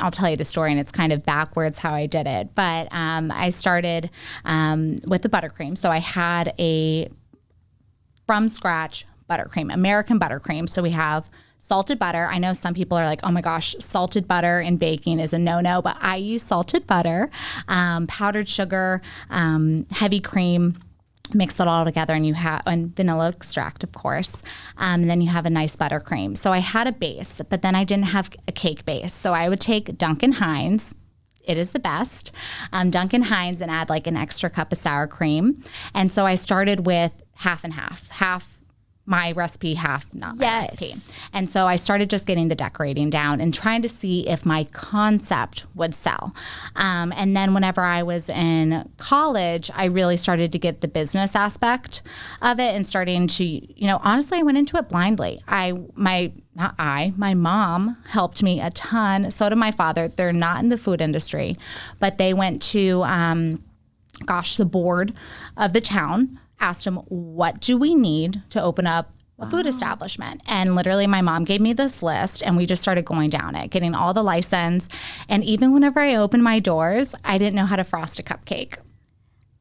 I'll tell you the story, and it's kind of backwards how I did it. But I started with the buttercream. So I had a from scratch buttercream, American buttercream. So we have salted butter. I know some people are like, oh my gosh, salted butter in baking is a no-no, but I use salted butter, powdered sugar, heavy cream, mix it all together, and you have and vanilla extract, of course. And then you have a nice buttercream. So I had a base, but then I didn't have a cake base. So I would take Duncan Hines. It is the best. Duncan Hines, and add like an extra cup of sour cream. And so I started with half and half my recipe, half not my recipe. And so I started just getting the decorating down and trying to see if my concept would sell. And then whenever I was in college, I really started to get the business aspect of it and starting to, honestly, I went into it blindly. My mom helped me a ton. So did my father. They're not in the food industry, but they went to, the board of the town, asked them, what do we need to open up a food establishment? And literally my mom gave me this list, and we just started going down it, getting all the license. And even whenever I opened my doors, I didn't know how to frost a cupcake.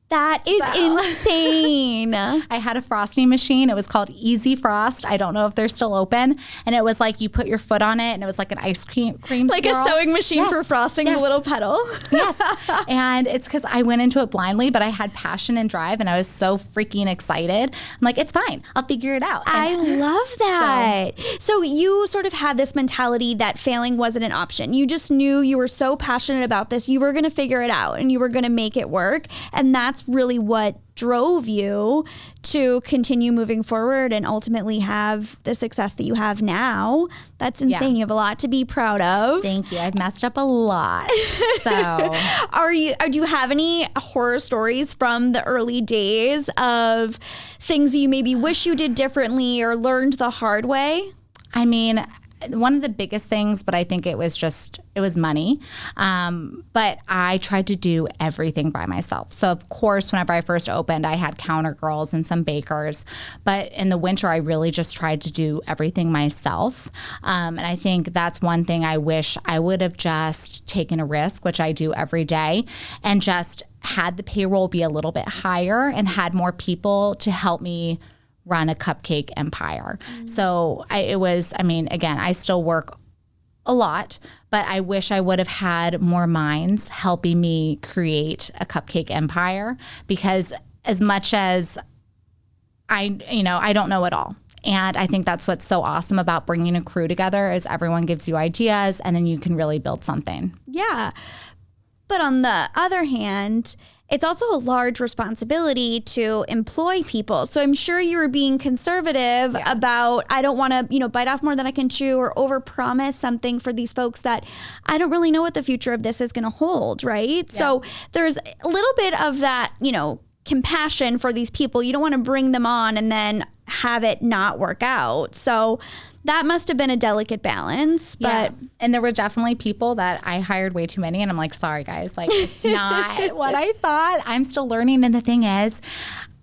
That is insane. I had a frosting machine. It was called Easy Frost. I don't know if they're still open. And it was like you put your foot on it, and it was like an ice cream like swirl. A sewing machine for frosting the little pedal. Yes. And it's because I went into it blindly, but I had passion and drive, and I was so freaking excited. I'm like, it's fine. I'll figure it out. I love that. So you sort of had this mentality that failing wasn't an option. You just knew you were so passionate about this. You were going to figure it out, and you were going to make it work. And that's really what drove you to continue moving forward and ultimately have the success that you have now. That's insane. You have a lot to be proud of. Thank you. I've messed up a lot. So do you have any horror stories from the early days of things that you maybe wish you did differently or learned the hard way? I mean, one of the biggest things, but I think it was money. But I tried to do everything by myself. So of course, whenever I first opened, I had counter girls and some bakers, but in the winter, I really just tried to do everything myself. And I think that's one thing I wish I would have just taken a risk, which I do every day, and just had the payroll be a little bit higher and had more people to help me run a cupcake empire. So I still work a lot, but I wish I would have had more minds helping me create a cupcake empire, because as much as I don't know it all. And I think that's what's so awesome about bringing a crew together is everyone gives you ideas, and then you can really build something. Yeah. But on the other hand, it's also a large responsibility to employ people. So I'm sure you were being conservative about, I don't want to, bite off more than I can chew or overpromise something for these folks that I don't really know what the future of this is going to hold, right? Yeah. So there's a little bit of that, compassion for these people. You don't want to bring them on and then have it not work out. So that must have been a delicate balance. But and there were definitely people that I hired way too many, and I'm like, sorry guys, like it's not what I thought. I'm still learning. And the thing is,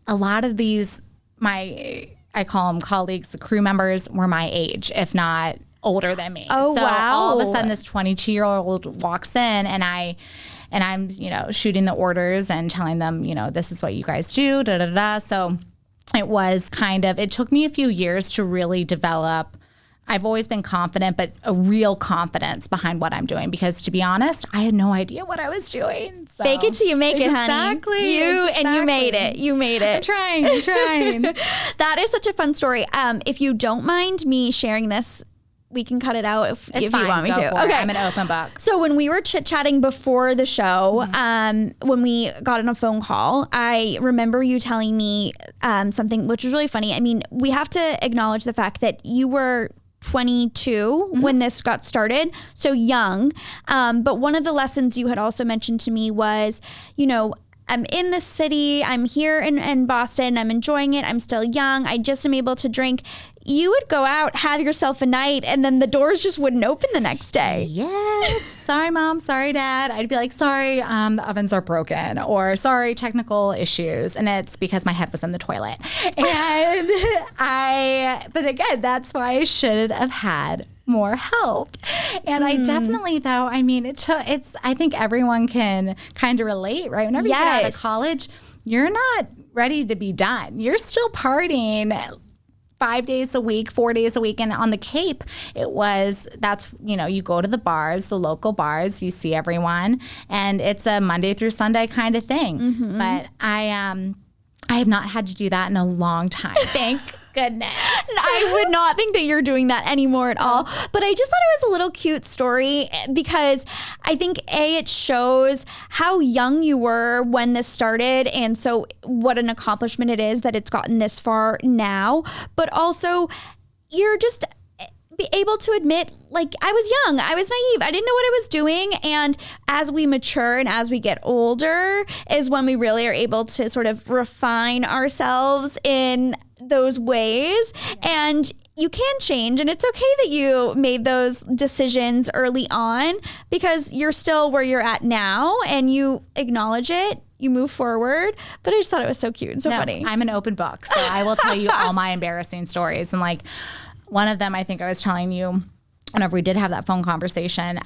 a lot of these, I call them colleagues, the crew members, were my age, if not older than me. Oh, so wow. All of a sudden this 22-year-old walks in, and I'm, shooting the orders and telling them, this is what you guys do, da da da. So it took me a few years to really develop. I've always been confident, but a real confidence behind what I'm doing, because to be honest, I had no idea what I was doing. So. Fake it till you make it, honey. Exactly. And you made it. You made it. I'm trying. That is such a fun story. If you don't mind me sharing this, we can cut it out if you want me to. Okay. I'm an open book. So when we were chit-chatting before the show, when we got on a phone call, I remember you telling me something which was really funny. I mean, we have to acknowledge the fact that you were 22 when this got started, so young. But one of the lessons you had also mentioned to me was, I'm in the city, I'm here in Boston, I'm enjoying it, I'm still young, I just am able to drink. You would go out, have yourself a night, and then the doors just wouldn't open the next day. Yes. Sorry, Mom. Sorry, Dad. I'd be like, sorry, the ovens are broken, or sorry, technical issues. And it's because my head was in the toilet. And but again, that's why I should have had more help. And I definitely, though, I mean, I think everyone can kind of relate, right? Whenever you get out of college, you're not ready to be done. You're still partying 5 days a week, 4 days a week. And on the Cape, you go to the bars, the local bars, you see everyone, and it's a Monday through Sunday kind of thing. Mm-hmm. But I have not had to do that in a long time. Thank goodness. I would not think that you're doing that anymore at all. But I just thought it was a little cute story because I think it shows how young you were when this started. And so what an accomplishment it is that it's gotten this far now. But also you're just be able to admit, like, I was young, I was naive, I didn't know what I was doing. And as we mature and as we get older is when we really are able to sort of refine ourselves in those ways. And you can change, and it's okay that you made those decisions early on because you're still where you're at now and you acknowledge it. You move forward, but I just thought it was so cute and so funny. I'm an open book, so I will tell you all my embarrassing stories. And like, one of them, I think I was telling you whenever we did have that phone conversation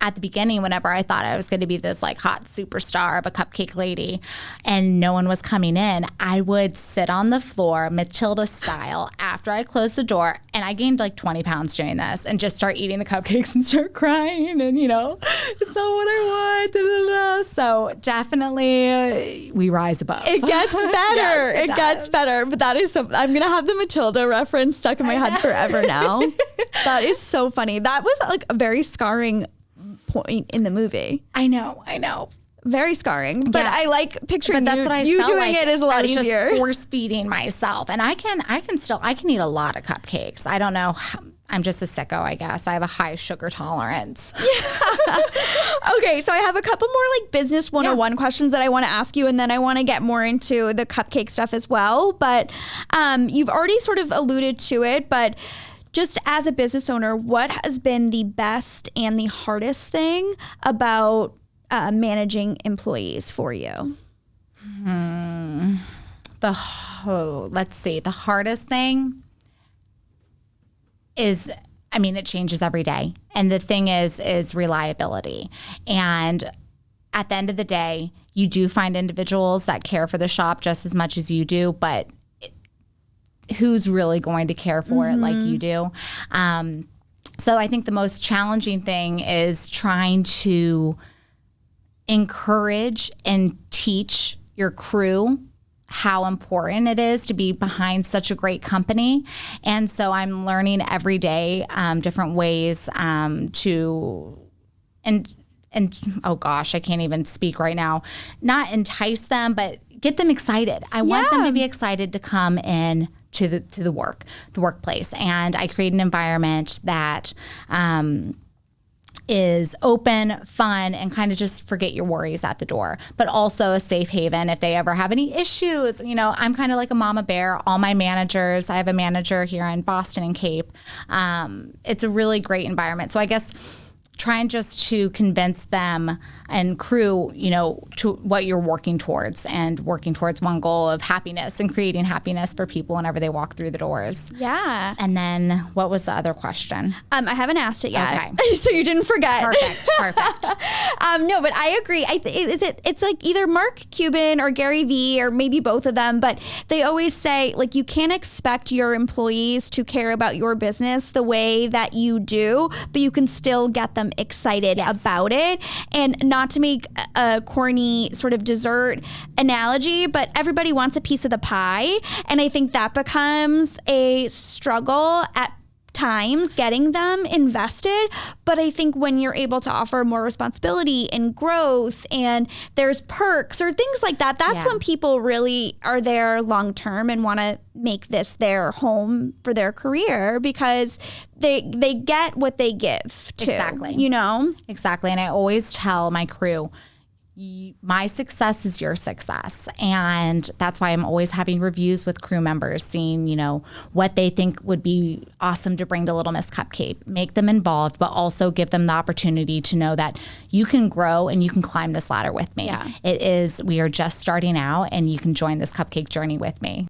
at the beginning, whenever I thought I was going to be this like hot superstar of a cupcake lady and no one was coming in, I would sit on the floor, Matilda style, after I closed the door, and I gained like 20 pounds doing this, and just start eating the cupcakes and start crying, and it's not what I want. Da, da, da. So definitely we rise above. It gets better. Yes, it gets better. But that is so, I'm going to have the Matilda reference stuck in my head forever now. That is so funny. That was like a very scarring point in the movie. I know. Very scarring, but I like picturing that's what I you felt doing like. it is a lot I was easier. Just force feeding myself, and I can eat a lot of cupcakes. I don't know. I'm just a sicko, I guess. I have a high sugar tolerance. Yeah. Okay, so I have a couple more like business 101 questions that I want to ask you, and then I want to get more into the cupcake stuff as well. But you've already sort of alluded to it, but just as a business owner, what has been the best and the hardest thing about managing employees for you? Let's see. The hardest thing is, it changes every day. And the thing is reliability. And at the end of the day, you do find individuals that care for the shop just as much as you do, but who's really going to care for it like you do? So I think the most challenging thing is trying to encourage and teach your crew how important it is to be behind such a great company. And so I'm learning every day different ways to oh gosh, I can't even speak right now. Not entice them, but get them excited. I want them to be excited to come in to the workplace. And I create an environment that is open, fun, and kind of just forget your worries at the door, but also a safe haven if they ever have any issues. I'm kind of like a mama bear. All my managers, I have a manager here in Boston and Cape. It's a really great environment. So I guess trying just to convince them and crew, to what you're working towards, and working towards one goal of happiness and creating happiness for people whenever they walk through the doors. Yeah. And then what was the other question? I haven't asked it yet. Okay. So you didn't forget. Perfect. No, but I agree. It's like either Mark Cuban or Gary Vee or maybe both of them, but they always say, like, you can't expect your employees to care about your business the way that you do, but you can still get them excited about it. And not to make a corny sort of dessert analogy, but everybody wants a piece of the pie. And I think that becomes a struggle at times getting them invested. But I think when you're able to offer more responsibility and growth and there's perks or things like that, that's when people really are there long term and want to make this their home for their career, because they get what they give too. Exactly. Exactly. And I always tell my crew, my success is your success. And that's why I'm always having reviews with crew members, seeing, what they think would be awesome to bring to Little Miss Cupcake, make them involved, but also give them the opportunity to know that you can grow and you can climb this ladder with me. Yeah. We are just starting out, and you can join this cupcake journey with me.